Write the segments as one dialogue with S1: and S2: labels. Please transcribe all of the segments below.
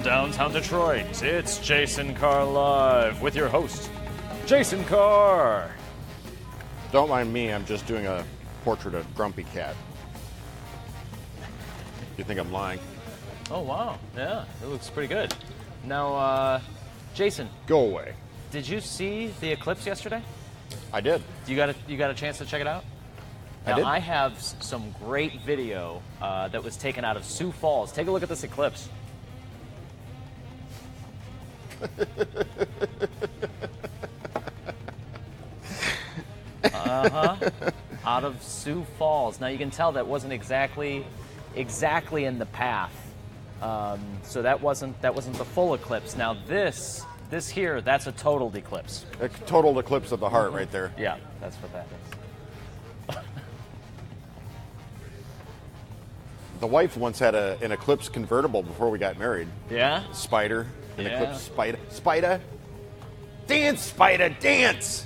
S1: downtown Detroit. It's Jason Carr Live with your host, Jason Carr.
S2: Don't mind me, I'm just doing a portrait of Grumpy Cat. You think I'm lying?
S1: Oh, wow. Yeah, it looks pretty good. Now, Jason.
S2: Go away.
S1: Did you see the eclipse yesterday?
S2: I did.
S1: You got a chance to check it out? Now,
S2: I did.
S1: I have some great video that was taken out of Sioux Falls. Take a look at this eclipse. Out of Sioux Falls. Now you can tell that wasn't exactly in the path. So that wasn't the full eclipse. Now this here, that's a total eclipse.
S2: A total eclipse of the heart right there.
S1: Yeah, that's what that is.
S2: The wife once had an eclipse convertible before we got married.
S1: Yeah?
S2: Spider. An
S1: Yeah.
S2: eclipse spider. Spider. Dance, Spider, dance!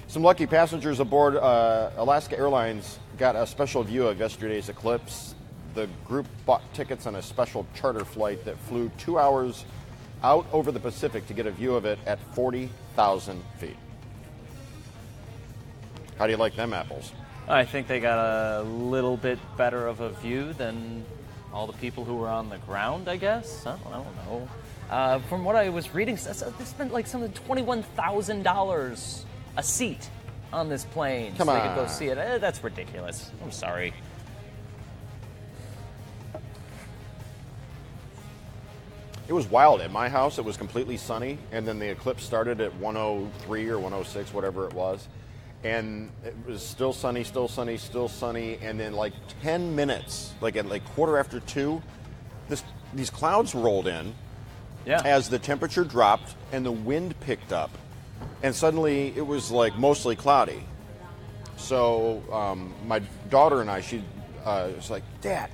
S2: Some lucky passengers aboard Alaska Airlines got a special view of yesterday's eclipse. The group bought tickets on a special charter flight that flew 2 hours out over the Pacific to get a view of it at 40,000 feet. How do you like them apples?
S1: I think they got a little bit better of a view than all the people who were on the ground, I guess. I don't know. From what I was reading, they spent like something $21,000 a seat on this plane
S2: Come
S1: so
S2: on.
S1: they could go see it. That's ridiculous. I'm sorry.
S2: It was wild. At my house, it was completely sunny, and then the eclipse started at 103 or 106, whatever it was. And it was still sunny, still sunny, still sunny, and then like 10 minutes, like at like 2:15, these clouds rolled in as the temperature dropped and the wind picked up, and suddenly it was like mostly cloudy. So my daughter and I, she was like, "Dad,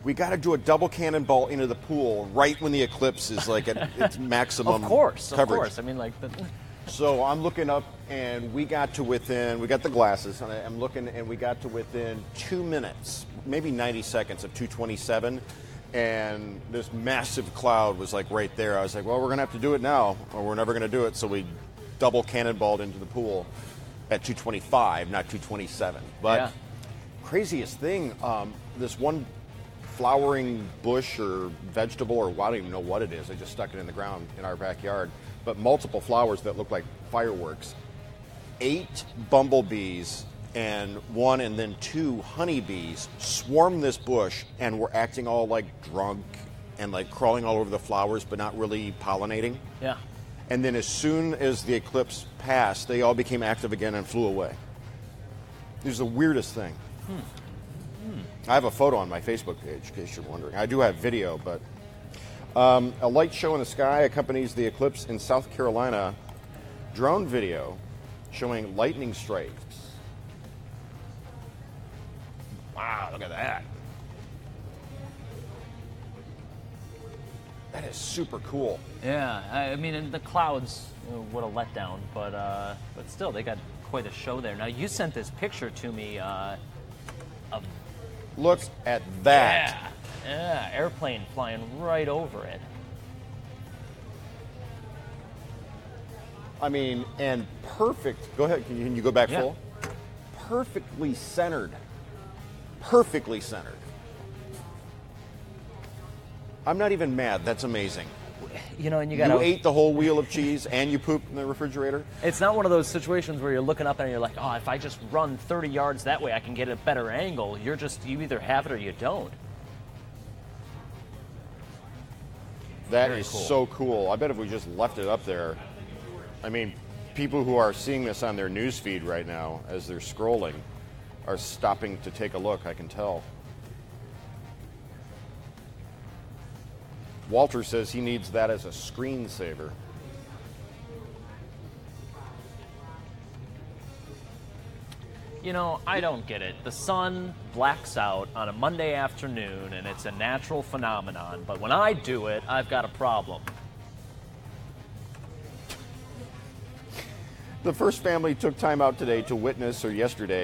S2: we got to do a double cannonball into the pool right when the eclipse is like at its maximum coverage."
S1: Of course. I mean, like
S2: So I'm looking up, and we got the glasses, and I'm looking, and we got to within 2 minutes, maybe 90 seconds of 227, and this massive cloud was like right there. I was like, well, we're going to have to do it now, or we're never going to do it. So we double cannonballed into the pool at 225, not 227. But craziest thing, this one flowering bush or vegetable, or I don't even know what it is. I just stuck it in the ground in our backyard. But multiple flowers that look like fireworks. 8 bumblebees and 1 and then 2 honeybees swarmed this bush and were acting all like drunk and like crawling all over the flowers but not really pollinating.
S1: Yeah.
S2: And then as soon as the eclipse passed, they all became active again and flew away. It was the weirdest thing. I have a photo on my Facebook page, in case you're wondering. I do have video, but a light show in the sky accompanies the eclipse in South Carolina. Drone video showing lightning strikes. Wow, look at that. That is super cool.
S1: Yeah, I mean, and the clouds would have let down, but still, they got quite a show there. Now, you sent this picture to me of...
S2: Look at that.
S1: Yeah, airplane flying right over it.
S2: I mean, and perfect. Go ahead, can you go back full? Perfectly centered. Perfectly centered. I'm not even mad. That's amazing.
S1: You know, and you
S2: ate the whole wheel of cheese and you pooped in the refrigerator?
S1: It's not one of those situations where you're looking up and you're like, oh, if I just run 30 yards that way, I can get a better angle. You either have it or you don't.
S2: That is so cool. I bet if we just left it up there, I mean, people who are seeing this on their news feed right now as they're scrolling are stopping to take a look, I can tell. Walter says he needs that as a screensaver.
S1: You know, I don't get it. The sun blacks out on a Monday afternoon, and it's a natural phenomenon. But when I do it, I've got a problem.
S2: The first family took time out yesterday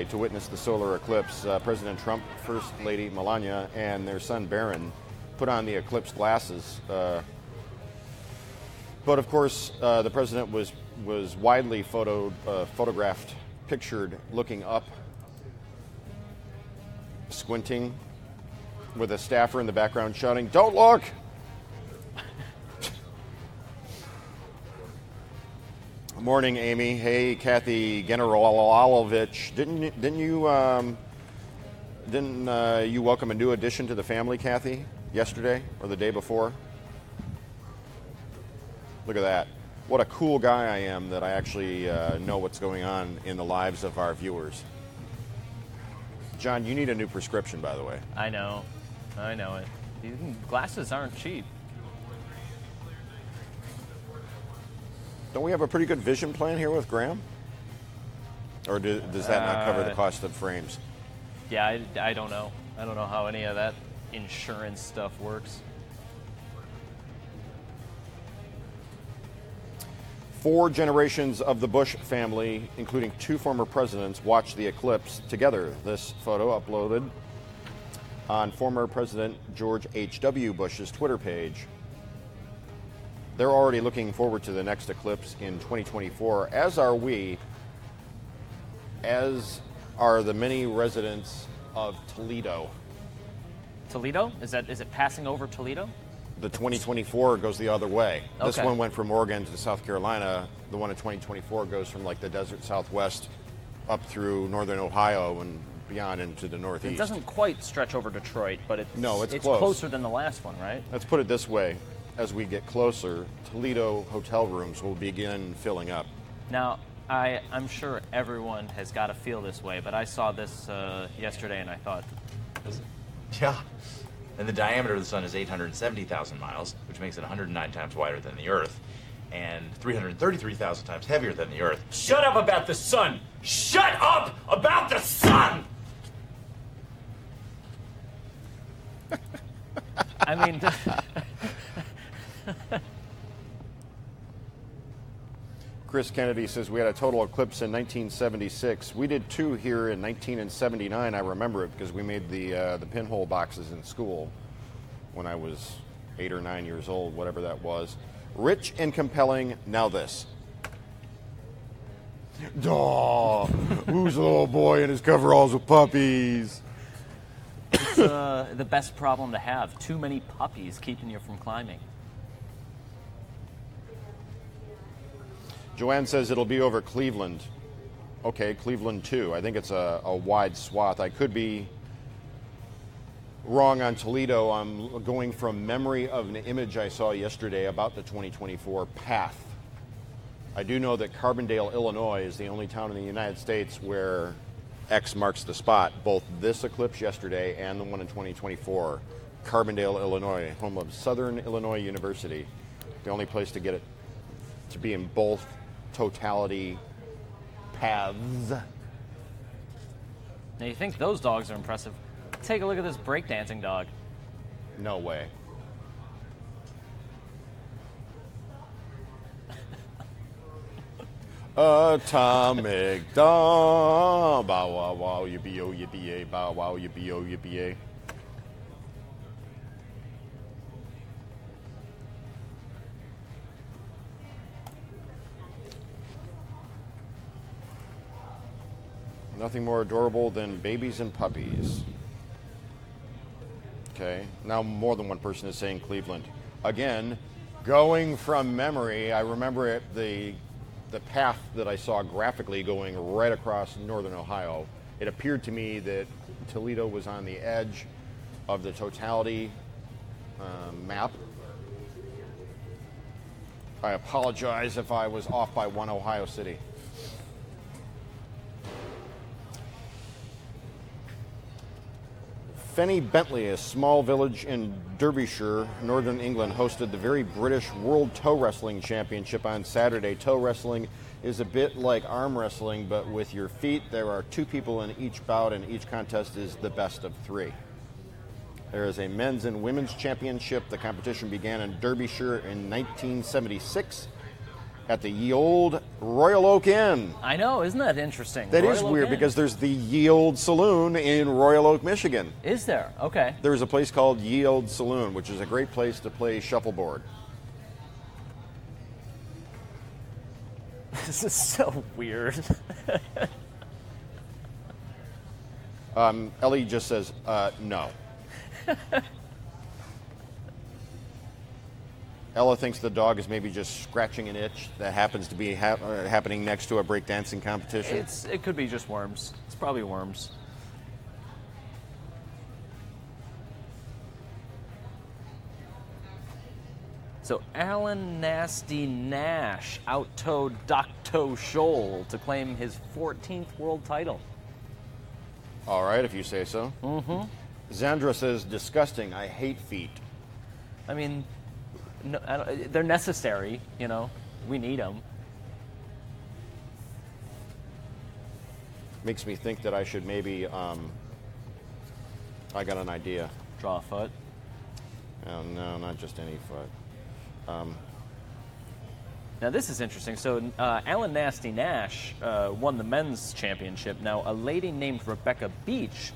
S2: to witness the solar eclipse. President Trump, First Lady Melania, and their son Barron put on the eclipse glasses. But of course, the president was widely photographed, pictured looking up, squinting, with a staffer in the background shouting, "Don't look!" Morning, Amy. Hey, Kathy Generalovich. Didn't you welcome a new addition to the family, Kathy, yesterday or the day before? Look at that. What a cool guy I am that I actually know what's going on in the lives of our viewers. John, you need a new prescription, by the way.
S1: I know it. These glasses aren't cheap.
S2: Don't we have a pretty good vision plan here with Graham? Or does that not cover the cost of frames?
S1: Yeah, I don't know. I don't know how any of that insurance stuff works.
S2: 4 generations of the Bush family, including 2 former presidents, watched the eclipse together. This photo uploaded on former President George H.W. Bush's Twitter page. They're already looking forward to the next eclipse in 2024, as are we, as are the many residents of Toledo.
S1: Toledo? Is it passing over Toledo?
S2: The 2024 goes the other way.
S1: Okay.
S2: This one went from Oregon to South Carolina. The one in 2024 goes from like the desert Southwest up through northern Ohio and beyond into the Northeast.
S1: It doesn't quite stretch over Detroit, but it's
S2: close.
S1: closer than the last one, right?
S2: Let's put it this way. As we get closer, Toledo hotel rooms will begin filling up.
S1: Now, I'm sure everyone has got to feel this way, but I saw this yesterday and I thought,
S3: Yeah. And the diameter of the sun is 870,000 miles, which makes it 109 times wider than the Earth, and 333,000 times heavier than the Earth.
S4: Shut up about the sun! Shut up about the sun!
S1: I mean,
S2: Chris Kennedy says we had a total eclipse in 1976. We did 2 here in 1979. I remember it because we made the pinhole boxes in school when I was 8 or 9 years old, whatever that was. Rich and compelling. Now this. Duh. Who's a little boy in his coveralls with puppies?
S1: it's the best problem to have. Too many puppies keeping you from climbing.
S2: Joanne says it'll be over Cleveland. Okay, Cleveland too. I think it's a wide swath. I could be wrong on Toledo. I'm going from memory of an image I saw yesterday about the 2024 path. I do know that Carbondale, Illinois is the only town in the United States where X marks the spot. Both this eclipse yesterday and the one in 2024. Carbondale, Illinois, home of Southern Illinois University. The only place to get it to be in both totality paths.
S1: Now you think those dogs are impressive. Take a look at this breakdancing dog.
S2: No way. Atomic dog. Bow wow wow yippee oh yippee yay. Bow wow yippee oh yippee yay. Nothing more adorable than babies and puppies. Okay, now more than one person is saying Cleveland. Again, going from memory, I remember the path that I saw graphically going right across northern Ohio. It appeared to me that Toledo was on the edge of the totality map. I apologize if I was off by one Ohio City. Fenny Bentley, a small village in Derbyshire, northern England, hosted the very British World Toe Wrestling Championship on Saturday. Toe wrestling is a bit like arm wrestling, but with your feet. There are 2 people in each bout, and each contest is the best of 3. There is a men's and women's championship. The competition began in Derbyshire in 1976 at the ye old Royal Oak Inn.
S1: I know, isn't that interesting?
S2: That is
S1: Royal Oak
S2: weird
S1: Inn.
S2: because there's the Ye Old Saloon in Royal Oak, Michigan.
S1: Is there? Okay.
S2: There's a place called Ye Old Saloon, which is a great place to play shuffleboard.
S1: This is so weird.
S2: Ellie just says, no. Ella thinks the dog is maybe just scratching an itch that happens to be happening next to a breakdancing competition.
S1: It could be just worms. It's probably worms. So Alan Nasty Nash out-towed Docto Scholl to claim his 14th world title.
S2: All right, if you say so. Mm-hmm. Zandra says, disgusting. I hate feet.
S1: I mean, no, they're necessary, you know. We need them.
S2: Makes me think that I should maybe, I got an idea.
S1: Draw a foot.
S2: Oh, no, not just any foot.
S1: Now this is interesting. So Alan Nasty Nash won the men's championship. Now a lady named Rebecca Beach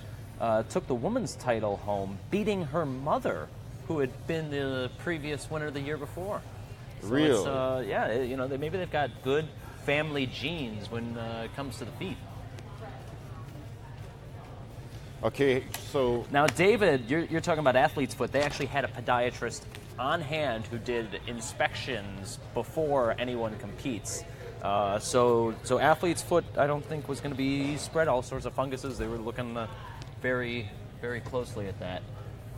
S1: took the women's title home, beating her mother, who had been the previous winner the year before. So
S2: Really?
S1: yeah, you know, maybe they've got good family genes when it comes to the feet.
S2: Okay, so
S1: Now, David, you're talking about athlete's foot. They actually had a podiatrist on hand who did inspections before anyone competes. So athlete's foot, I don't think was going to be spread all sorts of funguses. They were looking very, very closely at that.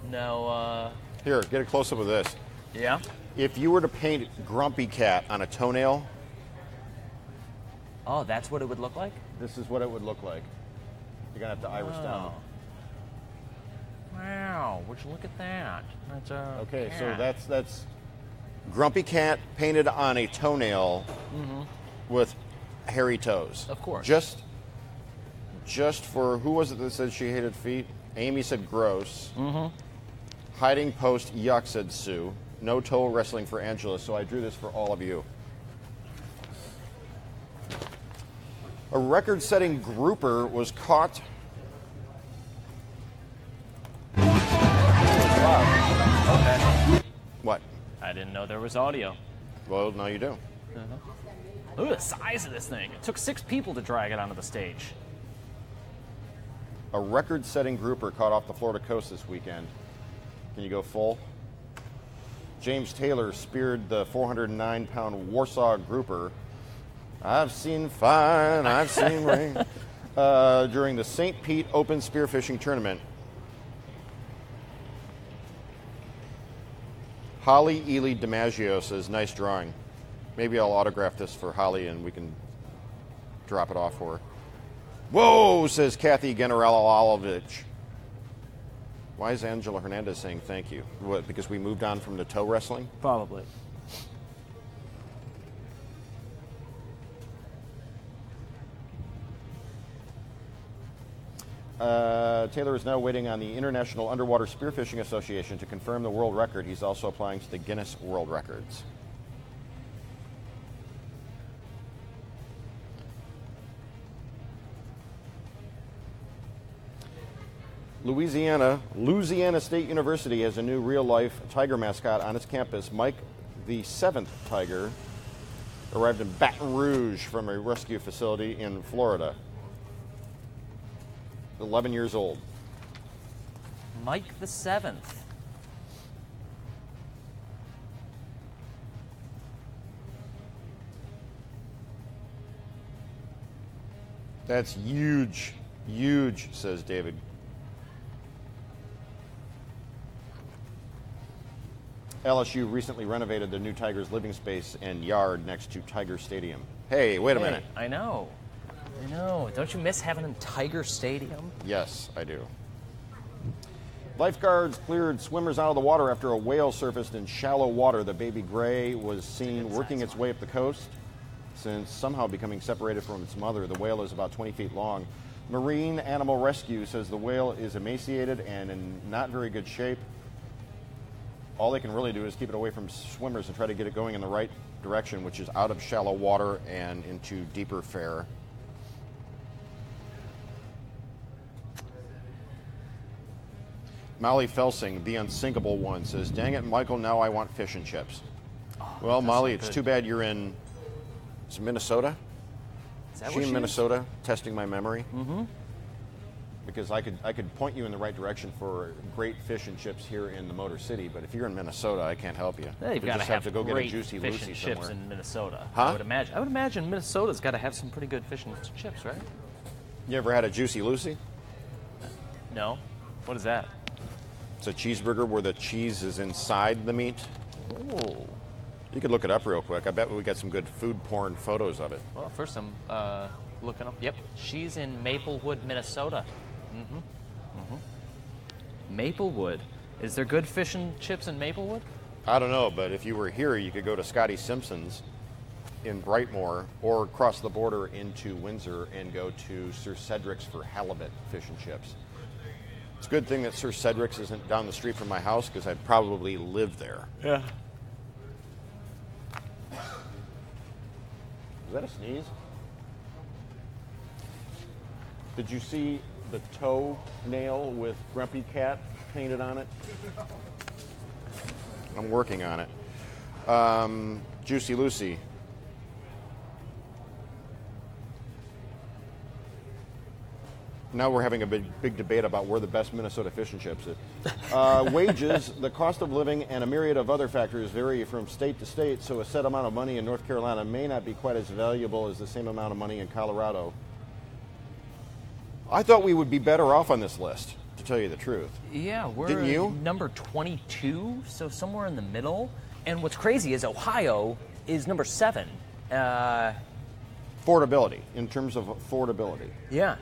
S1: Now,
S2: here, get a close-up of this.
S1: yeah.
S2: If you were to paint Grumpy Cat on a toenail,
S1: Oh, that's what it would look like?
S2: this is what it would look like. You're going to have to iris down.
S1: Wow, would you look at that? That's
S2: Okay, so that's Grumpy Cat painted on a toenail with hairy toes.
S1: Of course.
S2: Just for, who was it that said she hated feet? Amy said gross. Hiding post, yuck, said Sue. No toe wrestling for Angela, so I drew this for all of you. A record-setting grouper was caught. What?
S1: I didn't know there was audio.
S2: Well, now you do.
S1: Look at the size of this thing. It took 6 people to drag it onto the stage.
S2: A record-setting grouper caught off the Florida coast this weekend. Can you go full? James Taylor speared the 409-pound Warsaw grouper. I've seen fire, I've seen rain. During the St. Pete Open Spearfishing Tournament. Holly Ely DiMaggio says, nice drawing. Maybe I'll autograph this for Holly and we can drop it off for her. Whoa, says Kathy Generalolovich. Why is Angela Hernandez saying thank you? What, because we moved on from the toe wrestling?
S1: Probably.
S2: Taylor is now waiting on the International Underwater Spearfishing Association to confirm the world record. He's also applying to the Guinness World Records. Louisiana State University has a new real-life tiger mascot on its campus. Mike, the 7th tiger, arrived in Baton Rouge from a rescue facility in Florida. 11 years old.
S1: Mike the 7th.
S2: That's huge, huge, says David. LSU recently renovated the new Tigers living space and yard next to Tiger Stadium. Hey, wait a minute.
S1: I know. Don't you miss having a Tiger Stadium?
S2: Yes, I do. Lifeguards cleared swimmers out of the water after a whale surfaced in shallow water. The baby gray was seen working its way up the coast, since somehow becoming separated from its mother. The whale is about 20 feet long. Marine Animal Rescue says the whale is emaciated and in not very good shape. all they can really do is keep it away from swimmers and try to get it going in the right direction, which is out of shallow water and into deeper fare. Molly Felsing, the unsinkable one, says, "Dang it, Michael, now I want fish and chips."
S1: Oh,
S2: well, Molly,
S1: so
S2: it's
S1: good.
S2: too bad you're in Minnesota.
S1: Is that
S2: She
S1: where
S2: in
S1: she
S2: Minnesota, testing my memory. Mm-hmm. Because I could point you in the right direction for great fish and chips here in the Motor City, but if you're in Minnesota, I can't help you.
S1: Yeah, you've
S2: You
S1: got
S2: just
S1: to
S2: have to go get a
S1: great
S2: Juicy
S1: fish
S2: Lucy
S1: and chips
S2: somewhere.
S1: in Minnesota.
S2: Huh?
S1: I would imagine Minnesota's got to have some pretty good fish and chips, right?
S2: You ever had a Juicy Lucy?
S1: No. What is that?
S2: It's a cheeseburger where the cheese is inside the meat.
S1: Oh.
S2: You could look it up real quick. I bet we got some good food porn photos of it.
S1: Well, first I'm looking up. Yep, she's in Maplewood, Minnesota. Maplewood. Is there good fish and chips in Maplewood?
S2: I don't know, but if you were here, you could go to Scotty Simpson's in Brightmoor or cross the border into Windsor and go to Sir Cedric's for halibut fish and chips. It's a good thing that Sir Cedric's isn't down the street from my house because I'd probably live there.
S1: Yeah.
S2: Is that a sneeze? Did you see the toe nail with Grumpy Cat painted on it? I'm working on it. Juicy Lucy. Now we're having a big debate about where the best Minnesota fish and chips is. Wages, the cost of living, and a myriad of other factors vary from state to state, so a set amount of money in North Carolina may not be quite as valuable as the same amount of money in Colorado. I thought we would be better off on this list, to tell you the truth.
S1: Yeah, we're
S2: Didn't you?
S1: number 22, so somewhere in the middle. And what's crazy is Ohio is number 7.
S2: Affordability, in terms of affordability.
S1: Yeah.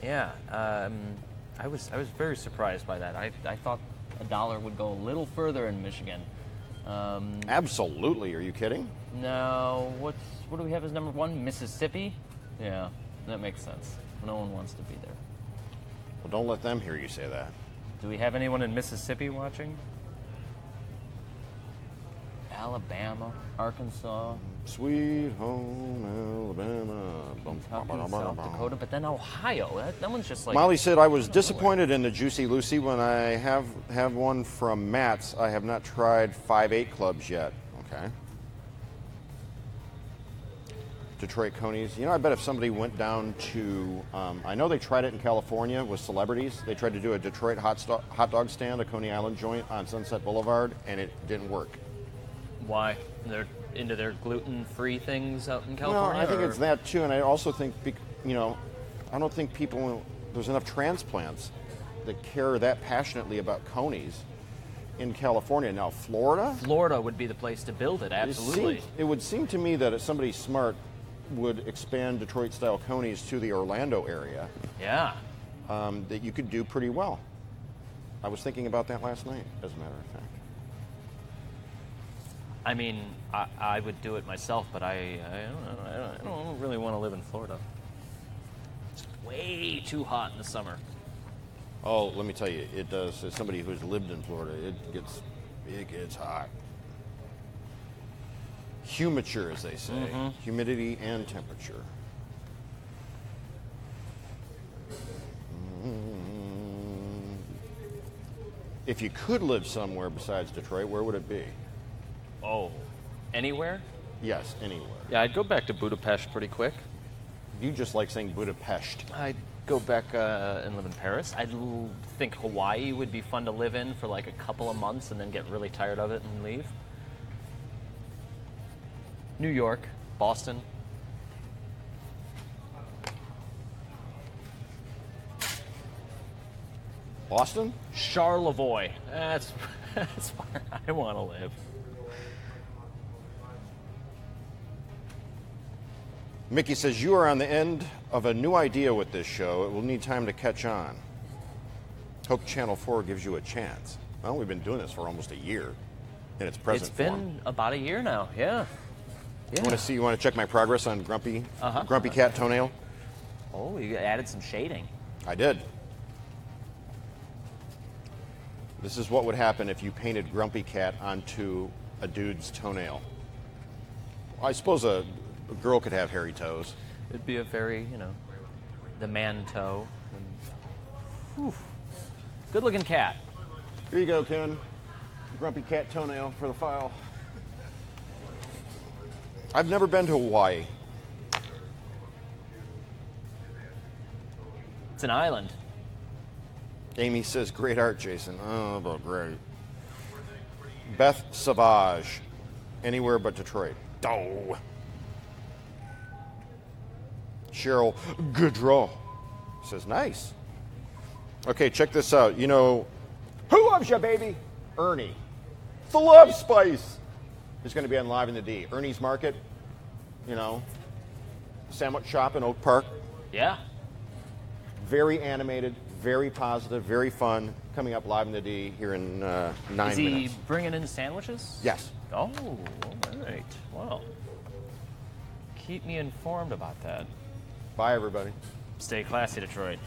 S1: I was very surprised by that. I thought a dollar would go a little further in Michigan.
S2: Absolutely. Are you kidding?
S1: No, what do we have as number 1? Mississippi? Yeah, that makes sense. No one wants to be there.
S2: Well, don't let them hear you say that.
S1: Do we have anyone in Mississippi watching? Alabama, Arkansas,
S2: Sweet home Alabama.
S1: Kentucky, South Dakota, but then Ohio. That one's just like...
S2: Molly said, I was disappointed in the Juicy Lucy when I have one from Matt's. I have not tried 5-8 clubs yet. Okay. Detroit Conies. You know, I bet if somebody went down to, I know they tried it in California with celebrities. They tried to do a Detroit hot dog stand, a Coney Island joint on Sunset Boulevard, and it didn't work.
S1: Why? They're into their gluten-free things out in California?
S2: No, I think
S1: or-
S2: it's that too, and I also think, I don't think there's enough transplants that care that passionately about Conies in California. Now, Florida?
S1: Florida would be the place to build it, absolutely.
S2: It would seem to me that if somebody smart would expand Detroit-style Conies to the Orlando area,
S1: Yeah.
S2: that you could do pretty well. I was thinking about that last night, as a matter of fact.
S1: I mean, I would do it myself, but I don't really want to live in Florida. It's way too hot in the summer.
S2: Oh, let me tell you, it does. As somebody who's lived in Florida, it gets hot. Humiture, as they say. Humidity and temperature. If you could live somewhere besides Detroit, where would it be?
S1: Oh, anywhere?
S2: Yes, anywhere.
S1: Yeah, I'd go back to Budapest pretty quick.
S2: You just like saying Budapest.
S1: I'd go back and live in Paris. I think Hawaii would be fun to live in for like a couple of months and then get really tired of it and leave. New York, Boston.
S2: Boston?
S1: Charlevoix. That's where I want to live.
S2: Mickey says, you are on the end of a new idea with this show. It will need time to catch on. Hope Channel 4 gives you a chance. Well, we've been doing this for almost a year in its present
S1: It's been
S2: form.
S1: about a year now, yeah.
S2: You want to check my progress on Grumpy Cat Toenail?
S1: Oh, you added some shading.
S2: I did. This is what would happen if you painted Grumpy Cat onto a dude's toenail. I suppose a girl could have hairy toes.
S1: It'd be a very, the man toe. Good looking cat.
S2: Here you go, Ken. Grumpy Cat toenail for the file. I've never been to Hawaii.
S1: It's an island.
S2: Amy says, great art, Jason. Oh, but great. Beth Savage, anywhere but Detroit. Oh. Cheryl Goodrow says, nice. Okay, check this out. You know, who loves you, baby? Ernie. The Love Spice is going to be on Live in the D. Ernie's Market, sandwich shop in Oak Park.
S1: Yeah.
S2: Very animated, very positive, very fun. Coming up Live in the D here in 9 minutes.
S1: Is he bringing in sandwiches?
S2: Yes.
S1: Oh, all right. Well, keep me informed about that.
S2: Bye, everybody.
S1: Stay classy, Detroit.